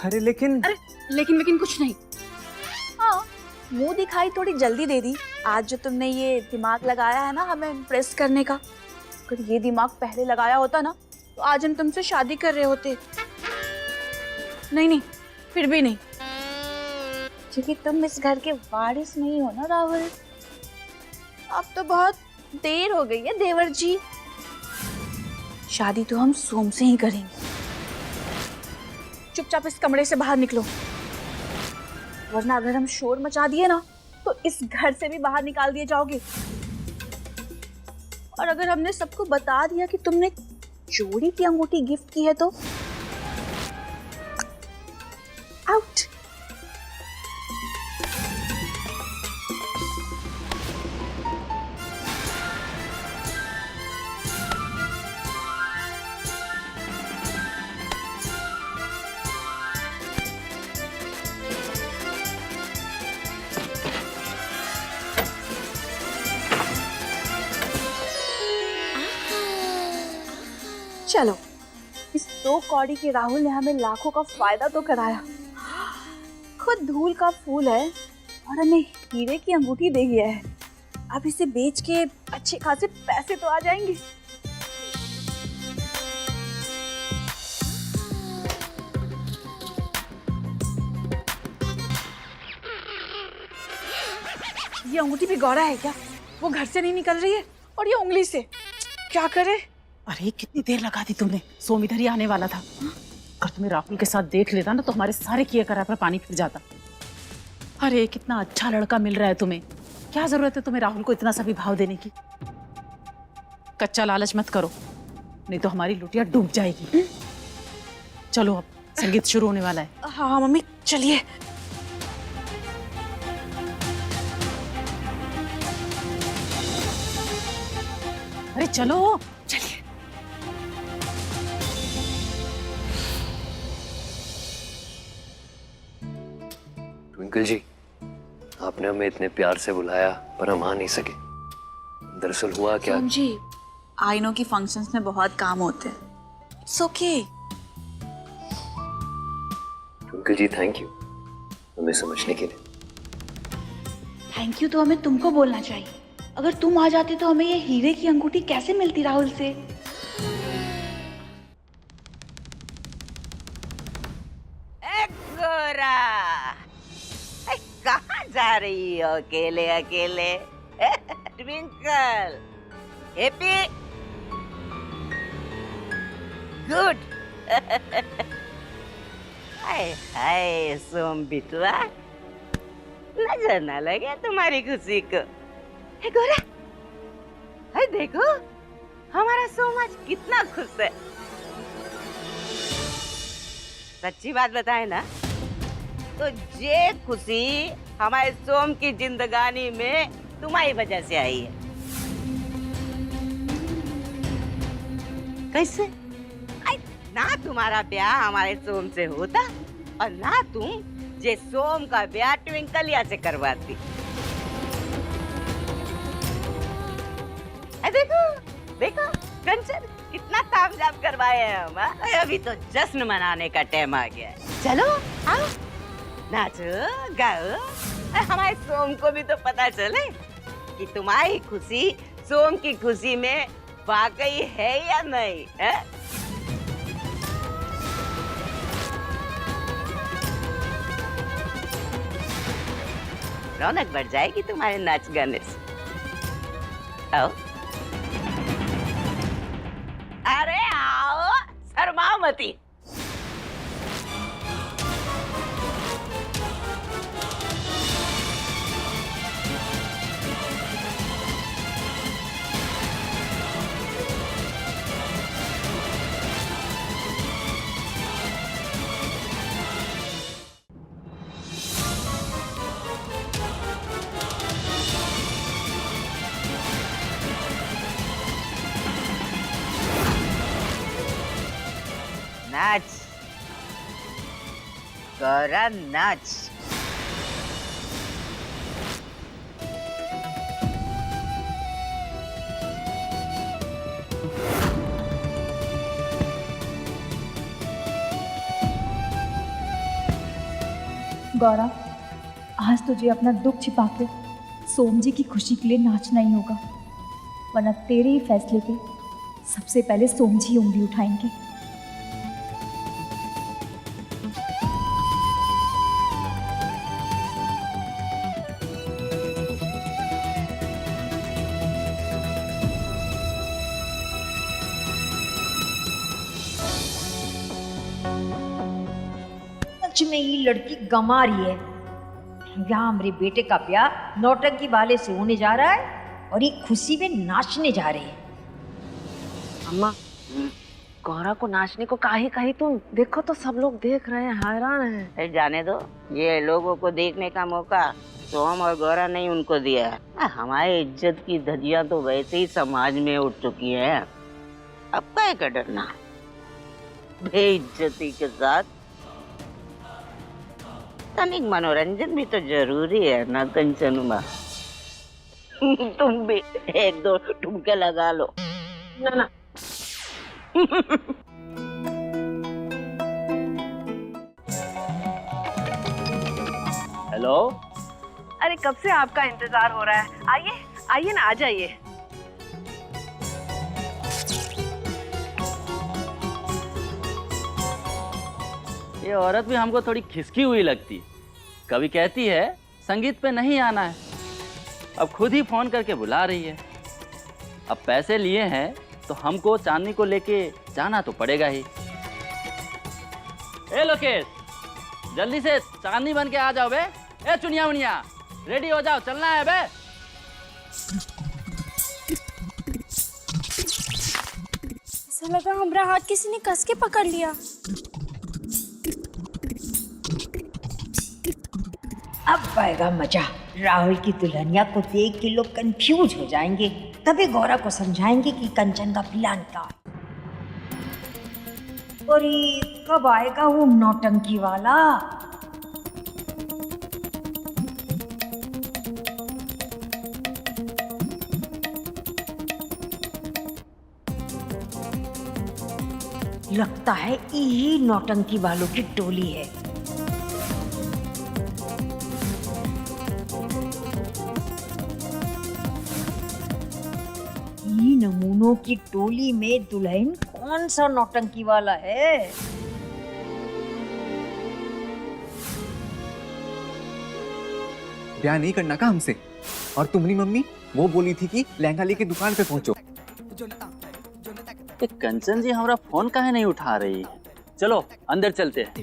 अरे लेकिन लेकिन कुछ नहीं। हाँ, मुंह दिखाई थोड़ी जल्दी दे दी। आज जो तुमने ये दिमाग लगाया है ना हमें इम्प्रेस करने का, अगर ये दिमाग पहले लगाया होता ना तो आज हम तुमसे शादी कर रहे होते। नहीं, फिर भी नहीं, क्योंकि तुम इस घर के वारिस नहीं हो ना राहुल। अब तो बहुत देर हो गई है देवर जी, शादी तो हम सोम से ही करेंगे। चुपचाप इस कमरे से बाहर निकलो, वरना अगर हम शोर मचा दिए ना तो इस घर से भी बाहर निकाल दिए जाओगे। और अगर हमने सबको बता दिया कि तुमने चोरी की अंगूठी गिफ्ट की है तो आउट। चलो, इस 2 कौड़ी के राहुल ने हमें लाखों का फायदा तो कराया। खुद धूल का फूल है और हमें हीरे की अंगूठी दे गया है। अब इसे बेच के अच्छे खासे पैसे तो आ जाएंगे। ये अंगूठी भी गौरा है क्या? वो घर से नहीं निकल रही है और ये उंगली से। क्या करे? अरे कितनी देर लगा दी तुमने, सोम इधर ही आने वाला था। अगर तुम्हें राहुल के साथ देख लेता ना तो हमारे सारे किए करा पर पानी फिर जाता। अरे कितना अच्छा लड़का मिल रहा है तुम्हें, क्या जरूरत है तुम्हें राहुल को इतना सा भी भाव देने की। कच्चा लालच मत करो, नहीं तो हमारी लुटिया डूब जाएगी। चलो अब संगीत शुरू होने वाला है। हाँ मम्मी चलिए। अरे चलो चलिए। ट्विंकल जी, आपने हमें इतने प्यार से बुलाया पर हम आ नहीं सके। दरअसल हुआ क्या? सोम जी, आई नो कि फंक्शंस में बहुत काम होते हैं। It's okay. Twinkle ji thank you हमें समझने के लिए। थैंक यू तो हमें तुमको बोलना चाहिए। अगर तुम आ जाते तो हमें ये हीरे की अंगूठी कैसे मिलती राहुल से? गोरा, कहाँ जा रही हो अकेले अकेले? Twinkle, happy, good. हाय हाय सोम बिटुआ, नजर ना लगे तुम्हारी खुशी को। हे गोरा, हाय देखो हमारा सोम आज कितना खुश है। सच्ची बात बताए ना तो ये खुशी हमारे सोम की जिंदगानी में तुम्हारी वजह से आई है। कैसे? ना तुम्हारा ब्याह हमारे सोम से होता और ना तुम जे सोम का ब्याह ट्विंकलिया से करवाती। देखो देखो कंचन, कितना तामझाम करवाए हैं हम। अभी तो जश्न मनाने का टाइम आ गया है। चलो आओ, नाचो गाओ, हमारे सोम को भी तो पता चले कि तुम्हारी खुशी सोम की खुशी में वाकई है या नहीं है? रौनक बढ़ जाएगी तुम्हारे नाच गाने से। आओ, अरे आओ, शर्माओ मती। नाच गौरा, नाच। गौरा, आज तुझे अपना दुख छिपा के सोम जी की खुशी के लिए नाचना ही होगा, वरना तेरे ही फैसले पे सबसे पहले सोम जी उंगली उठाएंगे। सच में ये लड़की गंवा रही है। यहाँ मेरे बेटे का ब्याह नौटंकी वाले से होने जा रहा है और ये खुशी में नाचने जा रहे हैं। अम्मा, गौरा को नाचने को काहे कही तुम? देखो तो सब लोग देख रहे हैं, हैरान हैं। अरे जाने दो, ये लोगों को देखने का मौका सोम और गौरा नहीं उनको दिया है। हमारी इज्जत की धज्जियां तो वैसे ही समाज में उठ चुकी हैं। अब काहे का डरना? बेइज्जती के साथ तनिक मनोरंजन भी तो जरूरी है ना कंचनुमा। तुम भी एक दो ठुमके लगा लो ना ना। हेलो, अरे कब से आपका इंतजार हो रहा है। आइए आइए ना, आ जाइए। ये औरत भी हमको थोड़ी खिसकी हुई लगती। कभी कहती है संगीत पे नहीं आना है, अब खुद ही फोन करके बुला रही है। अब पैसे लिए हैं तो हमको चांदनी को लेके जाना तो पड़ेगा ही। ए लोकेश, जल्दी से चांदनी बन के आ जाओ बे। ए चुनिया मुनिया, रेडी हो जाओ, चलना है बे। ऐसा लगा हमारा हाथ किसी ने कस के पकड़ लिया। अब आएगा मजा। राहुल की दुल्हनिया को देख के लोग कंफ्यूज हो जाएंगे, तभी गौरा को समझाएंगे कि कंचन का प्लान क्या है। और ये कब आएगा वो नौटंकी वाला? लगता है यही नौटंकी वालों की टोली है। ये नमूनों की टोली में दुल्हन कौन सा नौटंकी वाला है? ब्याह नहीं करना का हमसे? और तुम्हारी मम्मी वो बोली थी कि लहंगा लेके दुकान पे पहुंचो। ये कंचन जी हमारा फोन काहे नहीं उठा रही? चलो अंदर चलते हैं।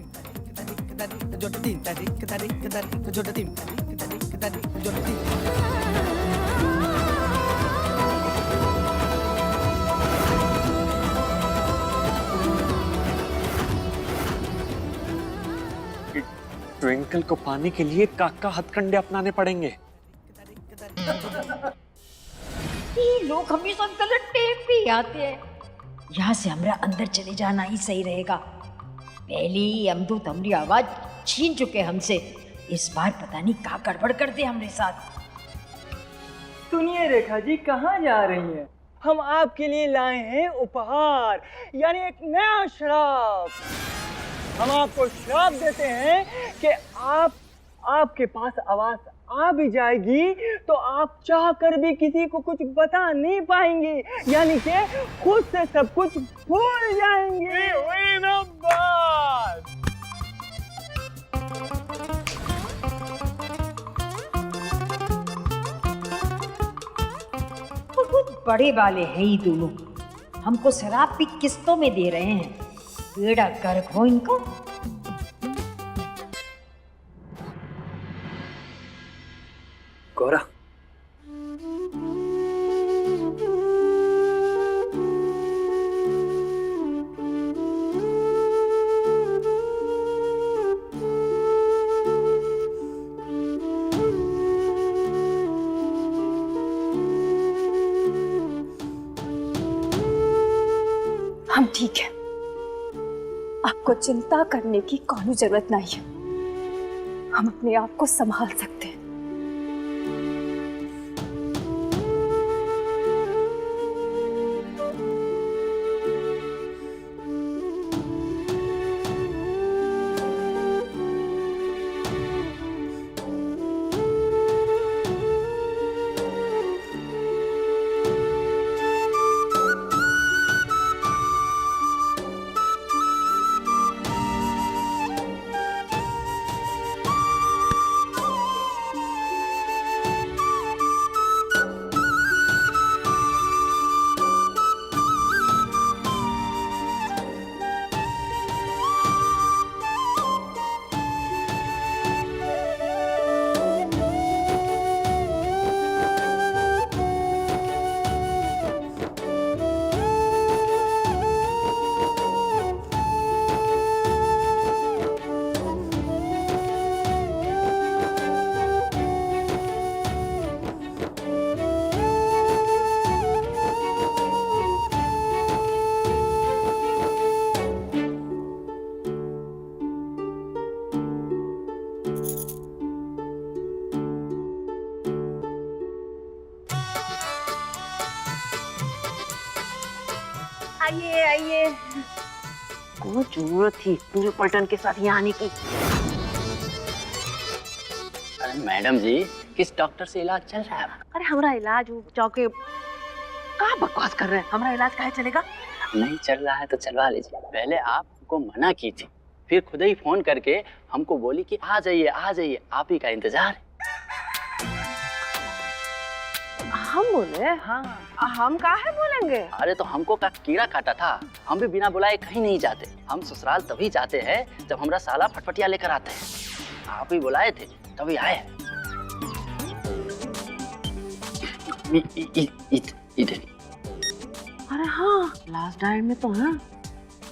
ट्विंकल को पाने के लिए काका हथकंडे अपनाने पड़ेंगे। ये लोग हमेशा गलत टाइम पे आते हैं। यहाँ से हमारा अंदर चले जाना ही सही रहेगा। पहले ही अमदूत हमारी आवाज छीन चुके हमसे, इस बार पता नहीं क्या गड़बड़ कर दे हमारे साथ। सुनिए रेखा जी, कहाँ जा रही हैं? हम आपके लिए लाए हैं उपहार, यानी एक नया श्राप। हम आपको श्राप देते हैं कि आपके पास आवाज आ भी जाएगी तो आप चाह कर भी किसी को कुछ बता नहीं पाएंगे, यानी कि खुद से सब कुछ भूल जाएंगे। वही ना बात। बहुत बड़े वाले हैं ये दोनों, हमको शराब भी किस्तों में दे रहे हैं। बेड़ा गर्क हो इनको। गौरा, हम ठीक है, आपको चिंता करने की कोई जरूरत नहीं है। हम अपने आप को संभाल सकते हैं। आइए आइए। को जरूरत थी मुझे पलटन के साथ यहाँ आने की? अरे मैडम जी, किस डॉक्टर से इलाज चल रहा है? अरे हमारा इलाज वो चौके कहाँ बकवास कर रहे हैं, हमारा इलाज काहे चलेगा? नहीं चल रहा है तो चलवा लीजिए। पहले आपको मना की थी, फिर खुद ही फोन करके हमको बोली कि आ जाइए आप ही का इंतजार है। हम बोले? हाँ। हम काहे बोलेंगे? अरे तो हमको का कीड़ा काटा था, हम भी बिना बुलाए कहीं नहीं जाते। हम ससुराल तभी जाते हैं जब हमरा साला फटफटिया लेकर आते हैं। आप ही बुलाए थे तभी आए। इधर। अरे हाँ, लास्ट डाइट में तो है,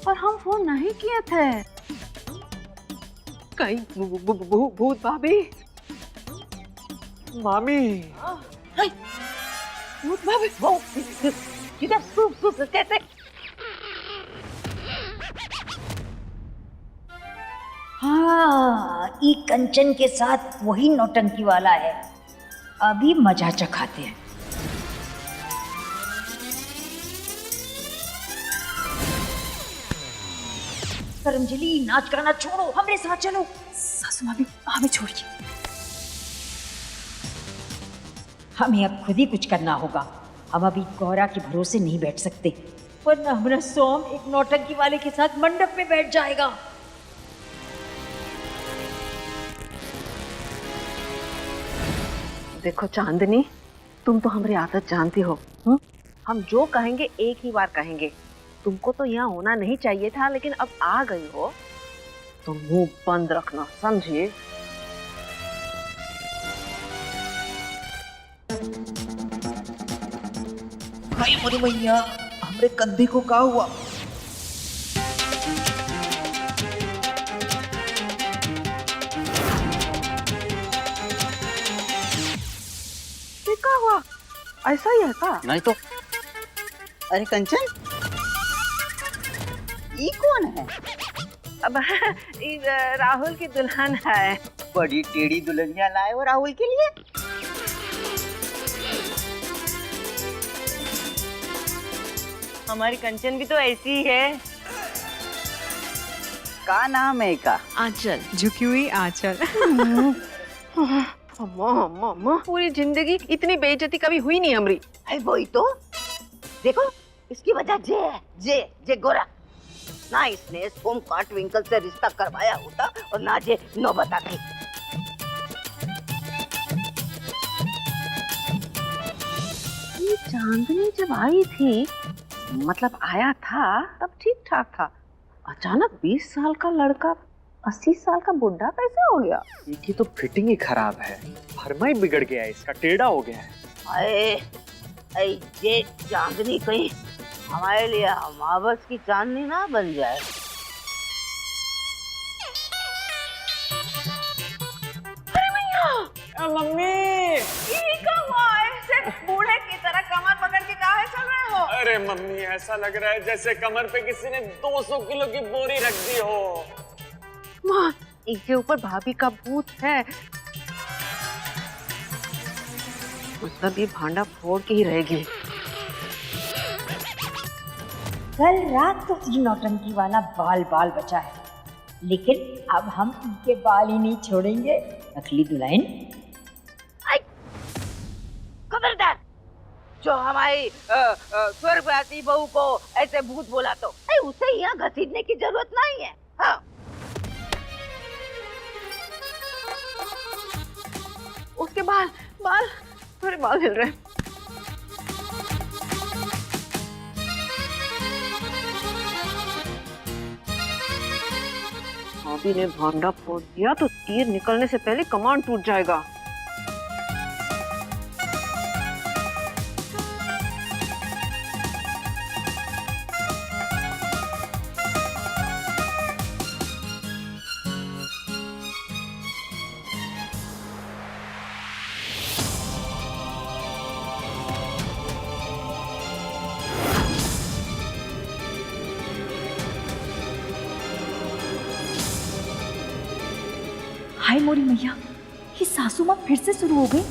पर हम फोन नहीं किए थे। कहीं भूत भाभी, मामी, भूत भाभी, वो किधर कैसे? हाँ, ई कंचन के साथ वही नौटंकी वाला है। अभी मजा चखाते हैं। करमजली, नाच गाना छोड़ो, हमरे साथ चलो। सासू माँ भी हमें छोड़िए। हमें अब खुद ही कुछ करना होगा। हम अभी गौरा के भरोसे नहीं बैठ सकते, वरना हमारा सोम एक नौटंकी वाले के साथ मंडप में बैठ जाएगा। देखो चांदनी, तुम तो हमारी आदत जानती हो। हम जो कहेंगे एक ही बार कहेंगे। तुमको तो यहाँ होना नहीं चाहिए था, लेकिन अब आ गई हो तो मुंह बंद रखना, समझिए? हाय मोरी मैया, हमरे कंधे को का हुआ? क्या हुआ? ऐसा ही है का? नहीं तो। अरे कंचन, ये कौन है? अब राहुल की दुल्हन है। बड़ी टेढ़ी दुल्हनिया लाए हो राहुल के लिए। हमारी कंचन भी तो ऐसी ही है। का नाम है का? आंचल, झुकी हुई आंचल। अम्मा अम्मा अम्मा, पूरी जिंदगी इतनी बेइज्जती कभी हुई नहीं हमारी। है वही तो। देखो, इसकी वजह जे गोरा। ना इसने सोम का ट्विंकल से रिश्ता करवाया होता और ना जे नौबत आती। ये चांदनी जब आई थी, मतलब आया था, तब ठीक ठाक था। अचानक 20 साल का लड़का 80 साल का बुढ़ा कैसे हो गया? इसकी तो फिटिंग ही खराब है, फरमा ही बिगड़ गया है, इसका टेढ़ा हो गया है। अरे ये चांदनी कहीं हमारे लिए अमावस की चांदनी ना बन जाए। मम्मी, ऐसे बूढ़े की तरह कमर पकड़ के काहे चल रहे हो? अरे मम्मी, ऐसा लग रहा है जैसे कमर पे किसी ने 200 किलो की बोरी रख दी हो। माँ, इसके ऊपर भाभी का भूत है। मतलब ये भांडा फोड़ के ही रहेगी। कल रात तो ये नौटंकी वाला बाल बाल बचा है, लेकिन अब हम इनके बाल ही नहीं छोड़ेंगे। नकली दुल्हन, खबरदार, जो हमारी स्वर्गवासी बहू को ऐसे भूत बोला तो उसे यहाँ घसीटने की जरूरत नहीं है। हाँ। उसके बाल मेरे बाल हिल रहे हैं। भाभी ने भांडा फोड़ दिया तो तीर निकलने से पहले कमान टूट जाएगा। हाय मोरी मैया, ये सासू माँ फिर से शुरू हो गई।